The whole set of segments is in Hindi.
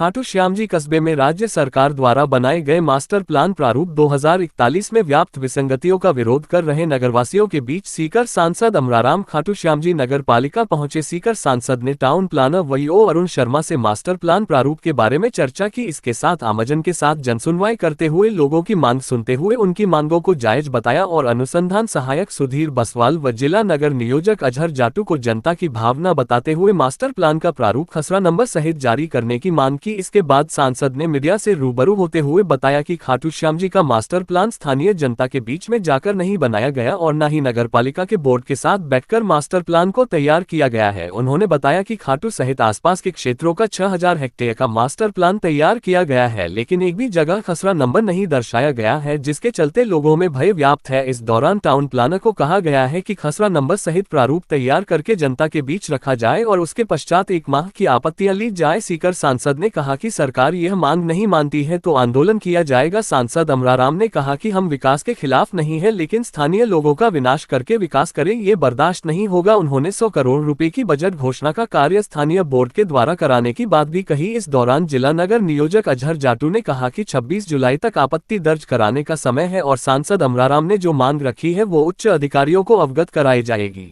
खाटू श्याम जी कस्बे में राज्य सरकार द्वारा बनाए गए मास्टर प्लान प्रारूप 2041 में व्याप्त विसंगतियों का विरोध कर रहे नगरवासियों के बीच सीकर सांसद अमराराम खाटू श्याम जी नगर पालिका पहुंचे। सीकर सांसद ने टाउन प्लानर वीओ अरुण शर्मा से मास्टर प्लान प्रारूप के बारे में चर्चा की। इसके साथ आमजन के साथ जनसुनवाई करते हुए लोगों की मांग सुनते हुए उनकी मांगों को जायज बताया और अनुसंधान सहायक सुधीर बसवाल व जिला नगर नियोजक अजहर जाटू को जनता की भावना बताते हुए मास्टर प्लान का प्रारूप खसरा नंबर सहित जारी करने की मांग की। इसके बाद सांसद ने मीडिया से रूबरू होते हुए बताया कि खाटू श्याम जी का मास्टर प्लान स्थानीय जनता के बीच में जाकर नहीं बनाया गया और न ही नगरपालिका के बोर्ड के साथ बैठकर मास्टर प्लान को तैयार किया गया है। उन्होंने बताया कि खाटू सहित आसपास के क्षेत्रों का 6000 हेक्टेयर का मास्टर प्लान तैयार किया गया है, लेकिन एक भी जगह खसरा नंबर नहीं दर्शाया गया है, जिसके चलते लोगों में भय व्याप्त है। इस दौरान टाउन प्लानर को कहा गया है कि खसरा नंबर सहित प्रारूप तैयार करके जनता के बीच रखा जाए और उसके पश्चात 1 माह की आपत्तियां ली जाए। सीकर सांसद ने कहा कि सरकार यह मांग नहीं मानती है तो आंदोलन किया जाएगा। सांसद अमराराम ने कहा कि हम विकास के खिलाफ नहीं है, लेकिन स्थानीय लोगों का विनाश करके विकास करें ये बर्दाश्त नहीं होगा। उन्होंने 100 करोड़ रुपए की बजट घोषणा का कार्य स्थानीय बोर्ड के द्वारा कराने की बात भी कही। इस दौरान जिला नगर नियोजक अजहर जाटू ने कहा कि 26 जुलाई तक आपत्ति दर्ज कराने का समय है और सांसद अमराराम ने जो मांग रखी है वो उच्च अधिकारियों को अवगत कराई जाएगी।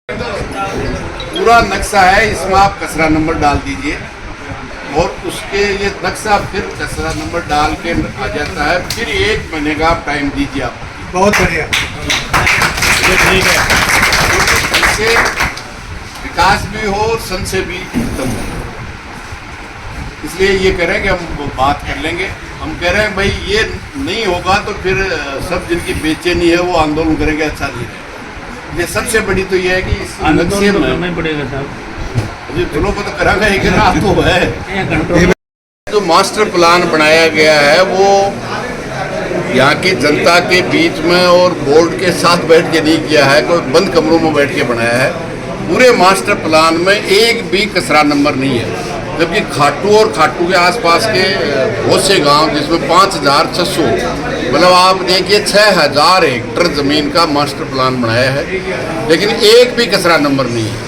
पूरा नक्शा है, इसमें आप कचरा नंबर डाल दीजिए और उसके ये नक्शा फिर कचरा नंबर डाल के आ जाता है। फिर 1 महीने का आप टाइम दीजिए। आप बहुत बढ़िया, ठीक है। इससे विकास भी हो, संशय भी खत्म हो। इसलिए ये कह रहे हैं कि हम बात कर लेंगे। हम कह रहे हैं भाई ये नहीं होगा तो फिर सब जिनकी बेचैनी है वो आंदोलन करेंगे। अच्छा नहीं है। ये सबसे बड़ी तो ये है कि इस नक्शे में करना ही पड़ेगा साहब। जी दोनों को तो कराना ही करना तो है। जो मास्टर प्लान बनाया गया है वो यहाँ की जनता के बीच में और बोर्ड के साथ बैठ के नहीं किया है, कोई बंद कमरों में बैठ के बनाया है। पूरे मास्टर प्लान में एक भी कचरा नंबर नहीं है, जबकि खाटू और खाटू के आसपास के बहुत से गांव जिसमें 5600 मतलब आप देखिए 6000 हेक्टेयर ज़मीन का मास्टर प्लान बनाया है, लेकिन एक भी कचरा नंबर नहीं है।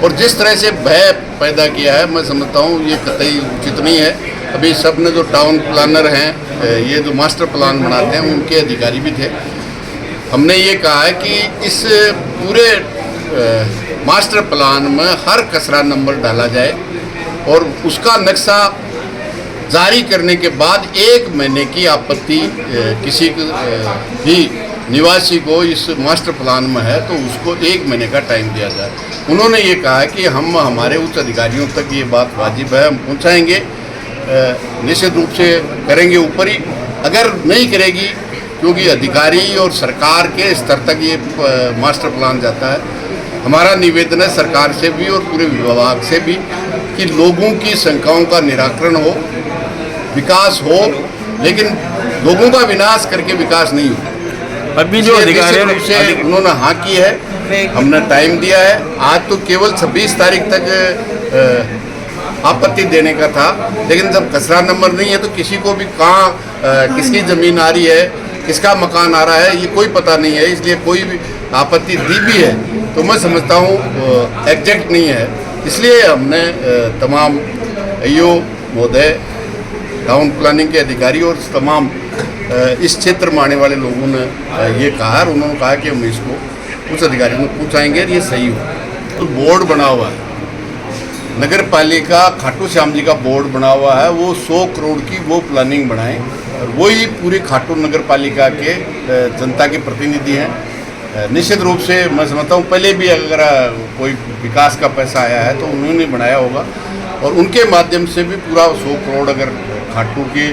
और जिस तरह से भय पैदा किया है, मैं समझता हूँ ये कतई उचित नहीं है। अभी सब ने जो टाउन प्लानर हैं, ये जो मास्टर प्लान बनाते हैं उनके अधिकारी भी थे। हमने ये कहा है कि इस पूरे मास्टर प्लान में हर कचरा नंबर डाला जाए और उसका नक्शा जारी करने के बाद 1 महीने की आपत्ति किसी भी निवासी को इस मास्टर प्लान में है तो उसको 1 महीने का टाइम दिया जाए। उन्होंने ये कहा है कि हम हमारे उच्च अधिकारियों तक ये बात वाजिब है, हम पहुंचाएंगे, निश्चित रूप से करेंगे ऊपर ही। अगर नहीं करेगी, क्योंकि अधिकारी और सरकार के स्तर तक ये मास्टर प्लान जाता है, हमारा निवेदन है सरकार से भी और पूरे विभाग से भी कि लोगों की शंकाओं का निराकरण हो, विकास हो, लेकिन लोगों का विनाश करके विकास नहीं हो। अभी जो अधिकारी से उन्होंने हाँ की है, हमने टाइम दिया है। आज तो केवल 26 तारीख तक आपत्ति देने का था, लेकिन जब कचरा नंबर नहीं है तो किसी को भी कहाँ किसकी ज़मीन आ रही है, किसका मकान आ रहा है, ये कोई पता नहीं है। इसलिए कोई भी आपत्ति दी भी है तो मैं समझता हूँ एग्जैक्ट नहीं है। इसलिए हमने तमाम ईओ महोदय, टाउन प्लानिंग के अधिकारी और तमाम इस क्षेत्र में आने वाले लोगों ने ये कहा और उन्होंने कहा कि हम इसको उस अधिकारियों को पूछाएंगे ये सही हो। तो बोर्ड बना हुआ है, नगर पालिका खाटू श्याम जी का बोर्ड बना हुआ है, वो 100 करोड़ की वो प्लानिंग बनाएं और वही पूरी खाटू नगर पालिका के जनता के प्रतिनिधि हैं। निश्चित रूप से मैं समझता हूँ पहले भी अगर कोई विकास का पैसा आया है तो उन्होंने बनाया होगा और उनके माध्यम से भी पूरा 100 करोड़ अगर खाटू के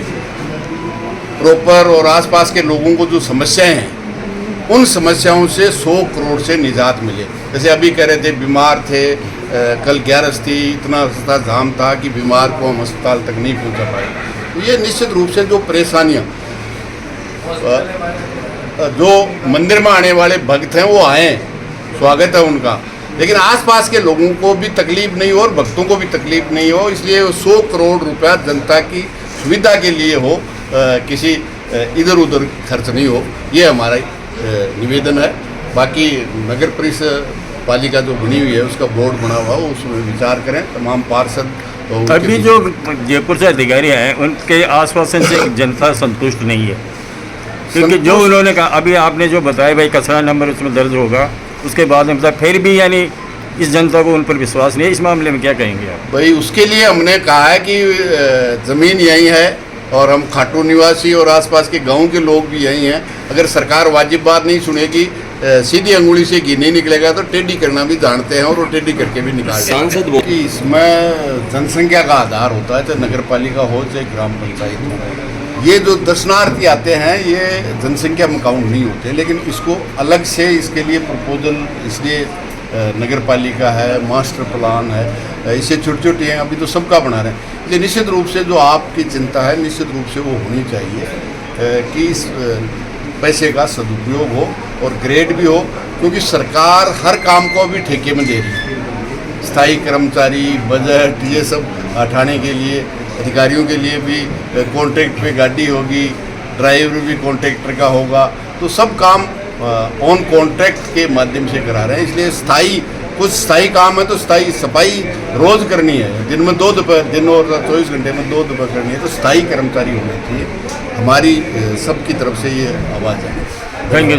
प्रॉपर और आसपास के लोगों को जो समस्याएं हैं उन समस्याओं से 100 करोड़ से निजात मिले। जैसे अभी कह रहे थे बीमार थे, कल 11 थी, इतना सस्ता जाम था कि बीमार को हम अस्पताल तक नहीं पहुंचा पाए। तो ये निश्चित रूप से जो परेशानियां जो मंदिर में आने वाले भक्त हैं वो आए, स्वागत है उनका, लेकिन आसपास के लोगों को भी तकलीफ नहीं हो और भक्तों को भी तकलीफ नहीं हो। इसलिए 100 करोड़ रुपया जनता की सुविधा के लिए हो, किसी इधर उधर खर्च नहीं हो, ये हमारा निवेदन है। बाकी नगर परिषद पालिका जो बनी हुई है उसका बोर्ड बना हुआ हो, उसमें विचार करें, तमाम पार्षद उनके अभी बीच जो जयपुर से अधिकारी हैं उनके आसपास से जनता संतुष्ट नहीं है, क्योंकि जो संतुष्ट- उन्होंने कहा अभी आपने जो बताया भाई कचरा नंबर उसमें दर्ज होगा, उसके बाद में मतलब फिर भी यानी इस जनता को उन पर विश्वास नहीं है। इस मामले में क्या कहेंगे आप? भाई उसके लिए हमने कहा है कि ज़मीन यही है और हम खाटू निवासी और आसपास के गांव के लोग भी यही हैं। अगर सरकार वाजिब बात नहीं सुनेगी, सीधी अंगुली से घी नहीं निकलेगा तो टेढ़ी करना भी जानते हैं और वो टेढ़ी करके भी निकाल सांसद कि इसमें जनसंख्या का आधार होता है, चाहे नगर पालिका हो चाहे ग्राम पंचायत हो। ये जो दर्शनार्थी आते हैं ये जनसंख्या में काउंट नहीं होते, लेकिन इसको अलग से इसके लिए प्रपोजल इसलिए नगर पालिका है, मास्टर प्लान है, इसे छोटी छोटी हैं अभी तो सबका बना रहे हैं। इसलिए निश्चित रूप से जो आपकी चिंता है निश्चित रूप से वो होनी चाहिए कि इस पैसे का सदुपयोग हो और ग्रेड भी हो, क्योंकि सरकार हर काम को अभी ठेके में दे रही है। स्थायी कर्मचारी, बजट, ये सब हटाने के लिए अधिकारियों के लिए भी कॉन्ट्रैक्ट पे गाड़ी होगी, ड्राइवर भी कॉन्ट्रैक्टर का होगा, तो सब काम ऑन कॉन्ट्रैक्ट के माध्यम से करा रहे हैं। इसलिए कुछ स्थायी काम है तो स्थायी सफाई रोज़ करनी है, दिन में 2 दोपहर, दिन और 24 घंटे में 2 दोपहर करनी है, तो स्थायी कर्मचारी होने चाहिए। हमारी सबकी तरफ से ये आवाज़ है। Thank you.